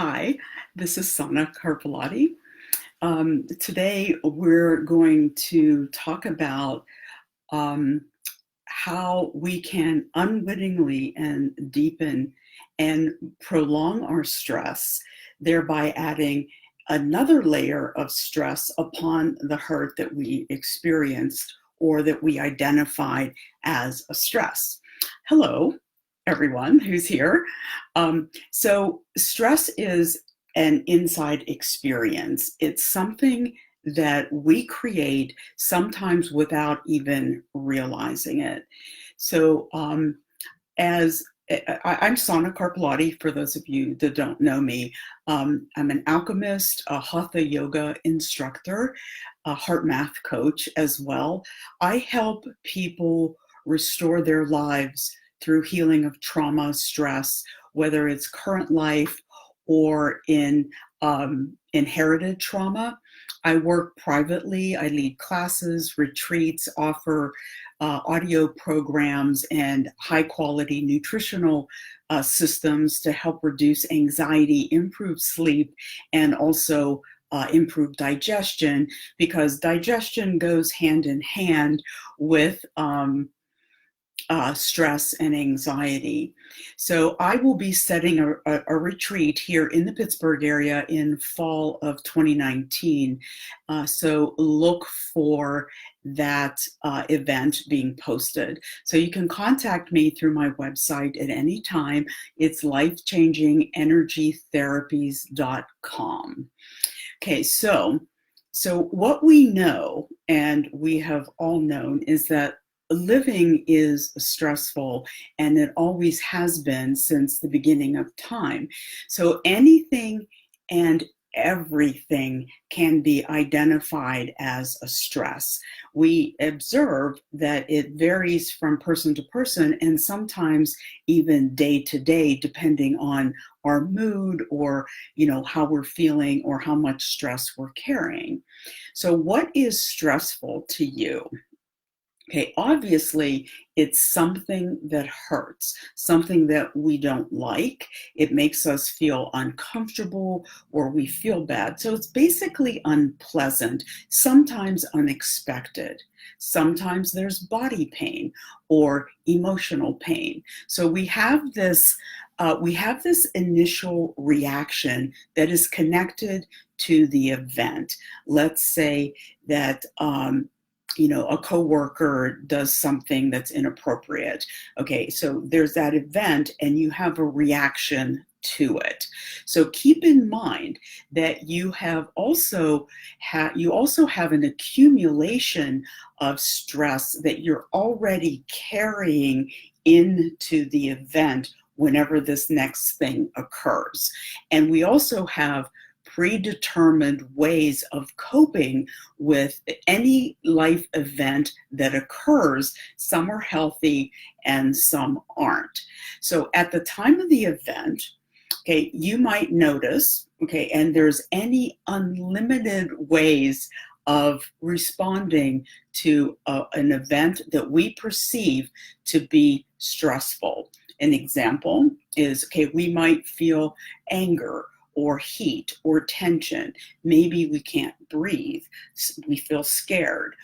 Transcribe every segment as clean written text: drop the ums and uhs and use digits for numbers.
Hi, this is Sana Carpellotti. Today we're going to talk about um, how we can unwittingly and deepen and prolong our stress, thereby adding another layer of stress upon the hurt that we experienced or that we identified as a stress. Hello, everyone who's here. So, stress is an inside experience. It's something that we create sometimes without even realizing it. So, as I'm Sana Carpellotti, for those of you that don't know me. I'm an alchemist, a hatha yoga instructor, a heart math coach as well. I help people restore their lives through healing of trauma, stress, whether it's current life or in inherited trauma. I work privately. I lead classes, retreats, offer audio programs and high quality nutritional systems to help reduce anxiety, improve sleep, and also improve digestion, because digestion goes hand in hand with stress and anxiety. So I will be setting a retreat here in the Pittsburgh area in fall of 2019. So look for that event being posted. So you can contact me through my website at any time. It's lifechangingenergytherapies.com. Okay, so what we know, and we have all known, is that living is stressful, and it always has been since the beginning of time. So anything and everything can be identified as a stress. We observe that it varies from person to person, and sometimes even day to day, depending on our mood or how we're feeling or how much stress we're carrying. So what is stressful to you? Okay, obviously, it's something that hurts, something that we don't like. It makes us feel uncomfortable or we feel bad. So it's basically unpleasant, sometimes unexpected. Sometimes there's body pain or emotional pain. So we have this initial reaction that is connected to the event. Let's say that a coworker does something that's inappropriate. Okay, so there's that event and you have a reaction to it. So keep in mind that you also have an accumulation of stress that you're already carrying into the event whenever this next thing occurs. And we also have predetermined ways of coping with any life event that occurs. Some are healthy and some aren't. So at the time of the event, okay, you might notice, okay, and there's any unlimited ways of responding to an event that we perceive to be stressful. An example is, okay, we might feel anger or heat or tension. Maybe we can't breathe. We feel scared.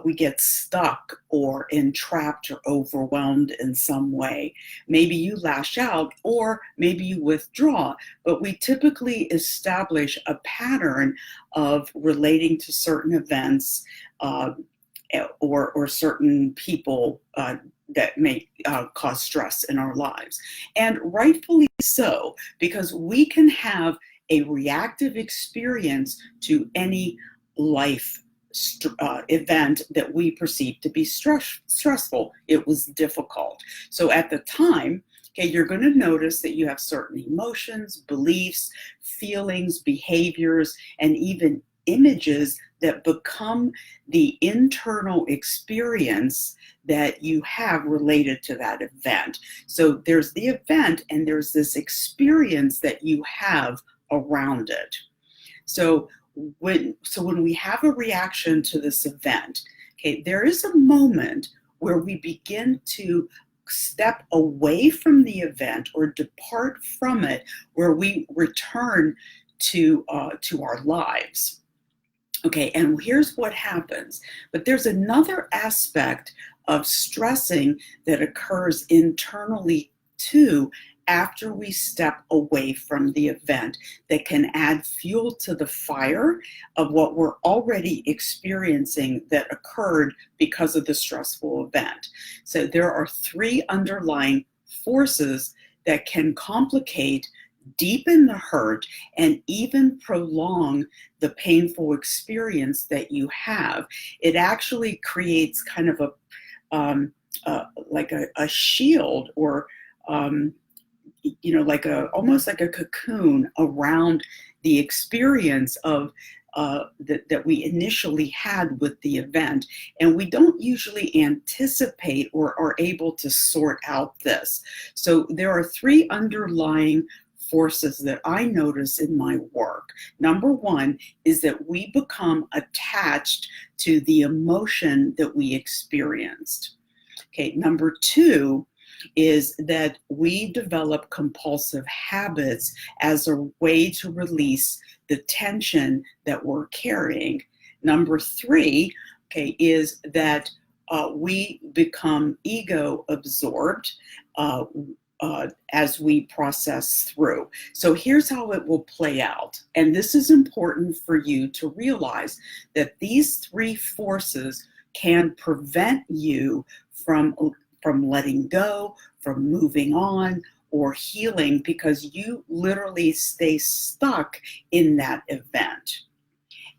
We get stuck or entrapped or overwhelmed in some way. Maybe you lash out or maybe you withdraw, but we typically establish a pattern of relating to certain events or certain people that may cause stress in our lives. And rightfully so, because we can have a reactive experience to any life event that we perceive to be stressful. It was difficult. So at the time, okay, you're going to notice that you have certain emotions, beliefs, feelings, behaviors, and even images that become the internal experience that you have related to that event. So there's the event and there's this experience that you have around it. So when we have a reaction to this event, okay, there is a moment where we begin to step away from the event or depart from it, where we return to our lives. Okay, and here's what happens. But there's another aspect of stressing that occurs internally too after we step away from the event, that can add fuel to the fire of what we're already experiencing that occurred because of the stressful event. So there are three underlying forces that can complicate, deepen the hurt, and even prolong the painful experience that you have. It actually creates kind of like a shield, or like almost like a cocoon around the experience of that we initially had with the event. And we don't usually anticipate or are able to sort out this. So there are three underlying forces that I notice in my work. Number one is that we become attached to the emotion that we experienced. Okay, number two is that we develop compulsive habits as a way to release the tension that we're carrying. Number three, okay, is that we become ego absorbed as we process through. So here's how it will play out. And this is important for you to realize, that these three forces can prevent you from letting go, from moving on, or healing, because you literally stay stuck in that event.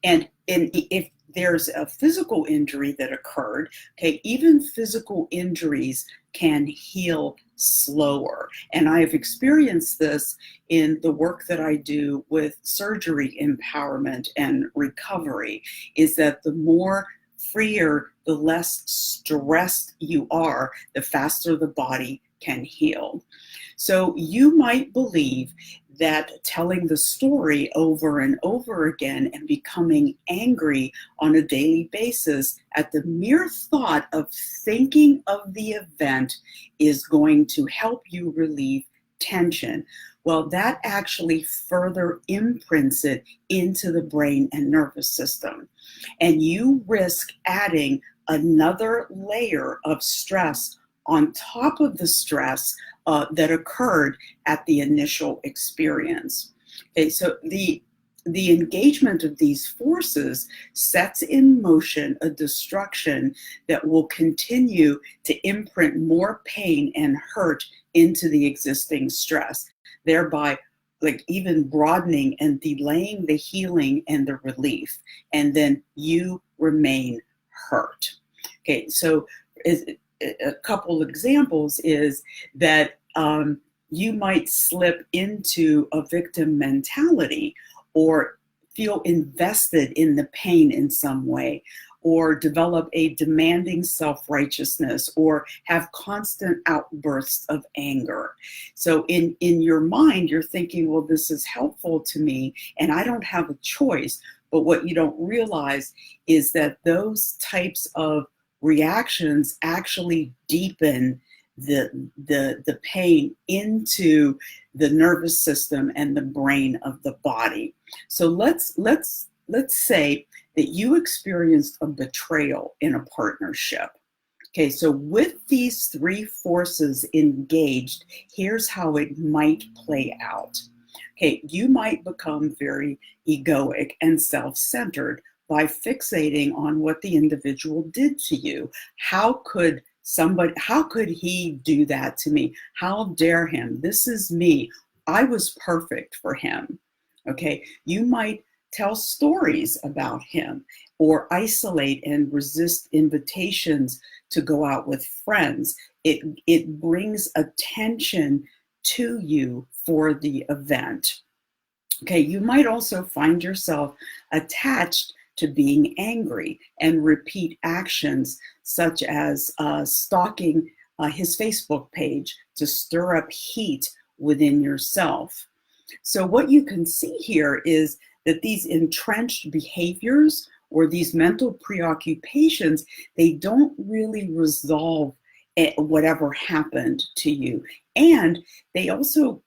And if there's a physical injury that occurred, okay, even physical injuries can heal slower. And I've experienced this in the work that I do with surgery empowerment and recovery, is that the more freer, the less stressed you are, the faster the body can heal. So you might believe that telling the story over and over again and becoming angry on a daily basis at the mere thought of thinking of the event is going to help you relieve tension. Well, that actually further imprints it into the brain and nervous system. And you risk adding another layer of stress on top of the stress that occurred at the initial experience. Okay, so the engagement of these forces sets in motion a destruction that will continue to imprint more pain and hurt into the existing stress, thereby like even broadening and delaying the healing and the relief, and then you remain hurt. Okay, so a couple examples is that you might slip into a victim mentality, or feel invested in the pain in some way, or develop a demanding self-righteousness, or have constant outbursts of anger. So in your mind, you're thinking, well, this is helpful to me and I don't have a choice. But what you don't realize is that those types of reactions actually deepen the pain into the nervous system and the brain of the body. So let's say that you experienced a betrayal in a partnership. Okay, so with these three forces engaged, here's how it might play out. Okay, you might become very egoic and self-centered by fixating on what the individual did to you. How could he do that to me? How dare him? This is me. I was perfect for him. Okay, you might tell stories about him, or isolate and resist invitations to go out with friends. It brings attention to you for the event. Okay, you might also find yourself attached to being angry and repeat actions such as stalking his Facebook page to stir up heat within yourself. So what you can see here is that these entrenched behaviors or these mental preoccupations, they don't really resolve whatever happened to you. And they also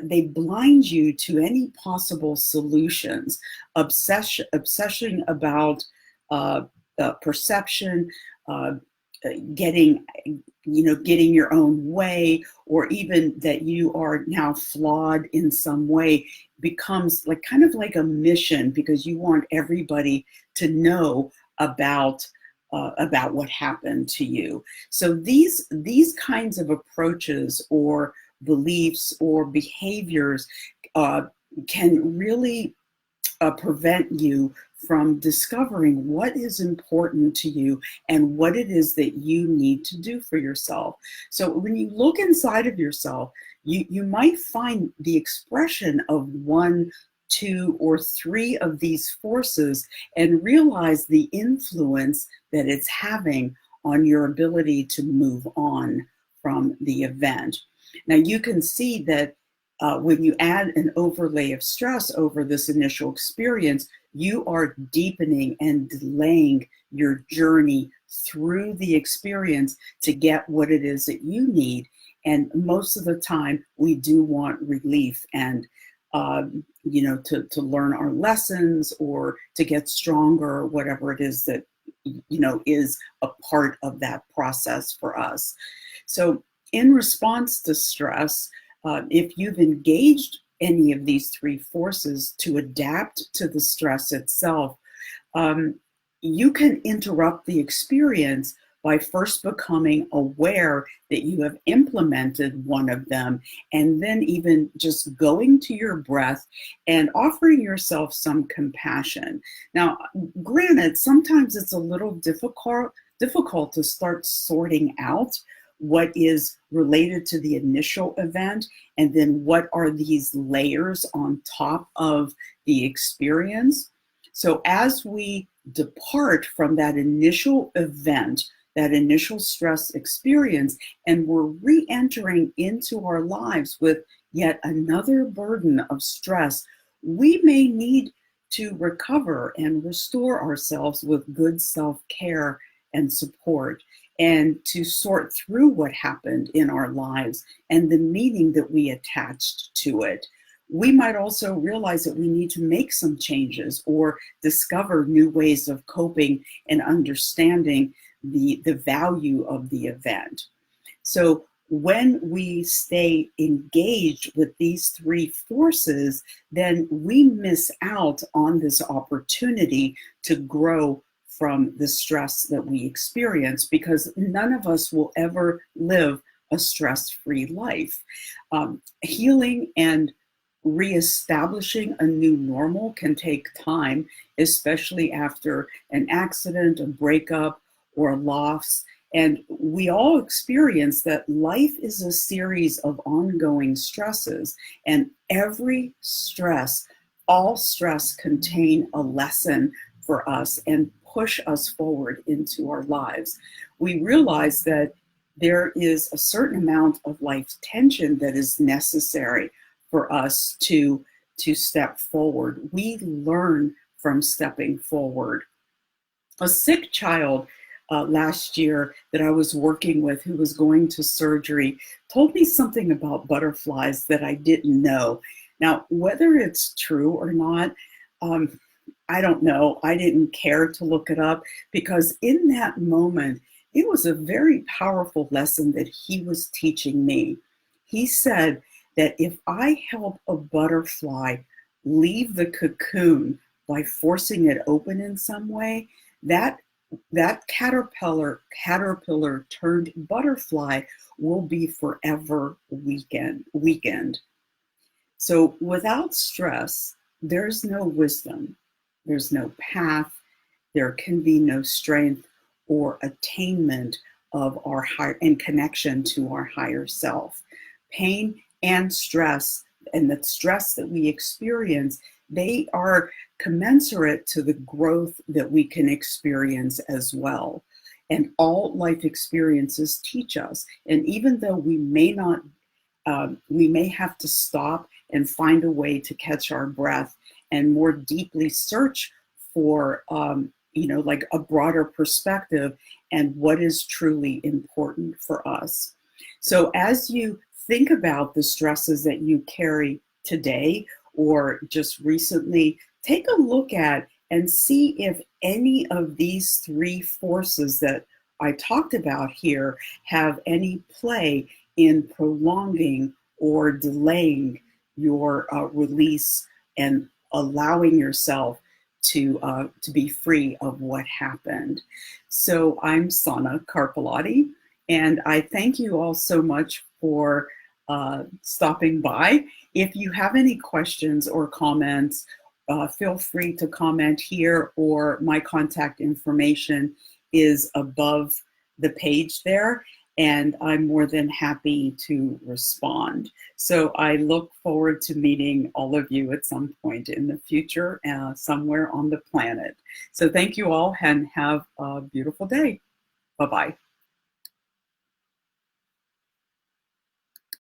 they blind you to any possible solutions, obsession about uh, perception, uh, getting getting your own way, or even that you are now flawed in some way, becomes like kind of like a mission, because you want everybody to know about what happened to you. So these kinds of approaches or beliefs or behaviors uh, can really prevent you from discovering what is important to you and what it is that you need to do for yourself. So when you look inside of yourself, you might find the expression of one, two, or three of these forces and realize the influence that it's having on your ability to move on from the event. Now you can see that when you add an overlay of stress over this initial experience, you are deepening and delaying your journey through the experience to get what it is that you need. And most of the time, we do want relief and to learn our lessons or to get stronger, or whatever it is that is a part of that process for us. So in response to stress, if you've engaged any of these three forces to adapt to the stress itself, you can interrupt the experience by first becoming aware that you have implemented one of them, and then even just going to your breath and offering yourself some compassion. Now, granted, sometimes it's a little difficult to start sorting out what is related to the initial event, and then what are these layers on top of the experience. So as we depart from that initial event, that initial stress experience, and we're re-entering into our lives with yet another burden of stress, we may need to recover and restore ourselves with good self-care and support, and to sort through what happened in our lives and the meaning that we attached to it. We might also realize that we need to make some changes or discover new ways of coping and understanding the value of the event. So when we stay engaged with these three forces, then we miss out on this opportunity to grow from the stress that we experience, because none of us will ever live a stress-free life. Healing and reestablishing a new normal can take time, especially after an accident, a breakup, or a loss. And we all experience that life is a series of ongoing stresses, and every stress, all stress, contain a lesson for us and push us forward into our lives. We realize that there is a certain amount of life tension that is necessary for us to step forward. We learn from stepping forward. A sick child last year that I was working with, who was going to surgery, told me something about butterflies that I didn't know. Now, whether it's true or not, I don't know. I didn't care to look it up, because in that moment, it was a very powerful lesson that he was teaching me. He said that if I help a butterfly leave the cocoon by forcing it open in some way, that caterpillar turned butterfly will be forever weakened. So without stress, there's no wisdom, there's no path, there can be no strength or attainment of our higher and connection to our higher self. Pain and stress, and the stress that we experience, they are commensurate to the growth that we can experience as well. And all life experiences teach us. And even though we may not, we may have to stop and find a way to catch our breath and more deeply search for, like a broader perspective and what is truly important for us. So as you think about the stresses that you carry today or just recently, take a look at and see if any of these three forces that I talked about here have any play in prolonging or delaying your release and allowing yourself to be free of what happened. So I'm Sana Carpellotti, and I thank you all so much for stopping by. If you have any questions or comments, feel free to comment here, or my contact information is above the page there, and I'm more than happy to respond. So I look forward to meeting all of you at some point in the future, somewhere on the planet. So thank you all and have a beautiful day. Bye-bye.